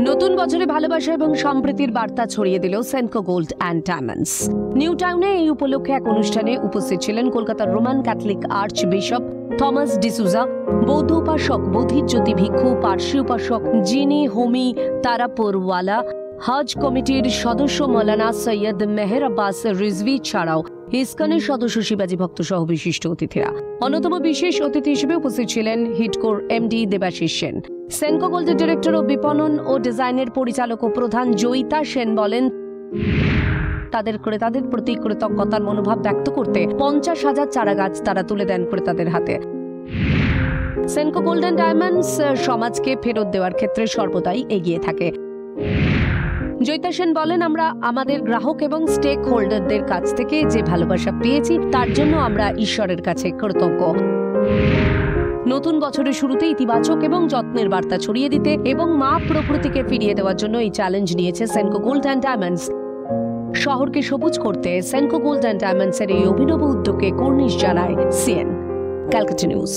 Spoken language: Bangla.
নতুন বছরে ভালোবাসা এবং সম্প্রীতির বার্তা ছড়িয়ে দিল Senco gold and diamonds. New টাউনে এই উপলক্ষে এক অনুষ্ঠানে উপস্থিত ছিলেন কলকাতার Roman Catholic arch bishop Thomas D'Souza, বৌদ্ধ উপাসক বধির জ্যোতি ভিক্ষু, পার্সি উপাসক জিনি হোমি তারাপুরওয়ালা, হজ কমিটির সদস্য মৌলানা সৈয়দ মেহের আব্বাস রিজভি ছাড়াও ইসকনের সদস্য শিবাজি ভক্ত সহ বিশিষ্ট অতিথিরা। অন্যতম বিশেষ অতিথি হিসেবে উপস্থিত ছিলেন হিটকোর এমডি দেবাশিস সেন। সেনকো গোল্ডের ডিরেক্টর ও বিপণন ও ডিজাইনের পরিচালক ও প্রধান জয়িতা সেন বলেন, তাদের ক্রেতাদের প্রতি কৃতজ্ঞতার মনোভাব ব্যক্ত করতে 50,000 চারা গাছ তারা তুলে দেন ক্রেতাদের হাতে। সেনকো গোল্ড অ্যান্ড ডায়মন্ডস সমাজকে ফেরত দেওয়ার ক্ষেত্রে সর্বদাই এগিয়ে থাকে। জয়িতা সেন বলেন, আমরা আমাদের গ্রাহক এবং স্টেক হোল্ডারদের কাছ থেকে যে ভালোবাসা পেয়েছি তার জন্য আমরা ঈশ্বরের কাছে কৃতজ্ঞ। নতুন বছরের শুরুতে ইতিবাচক এবং যত্নের বার্তা ছড়িয়ে দিতে এবং মা প্রকৃতিকে ফিরিয়ে দেওয়ার জন্য এই চ্যালেঞ্জ নিয়েছে সেনকো গোল্ড অ্যান্ড ডায়মন্ডস। শহরকে সবুজ করতে সেনকো গোল্ড অ্যান্ড ডায়মন্ডসের এই অভিনব উদ্যোগকে কর্নিশ জানায় সিএন। ক্যালকাটা নিউজ।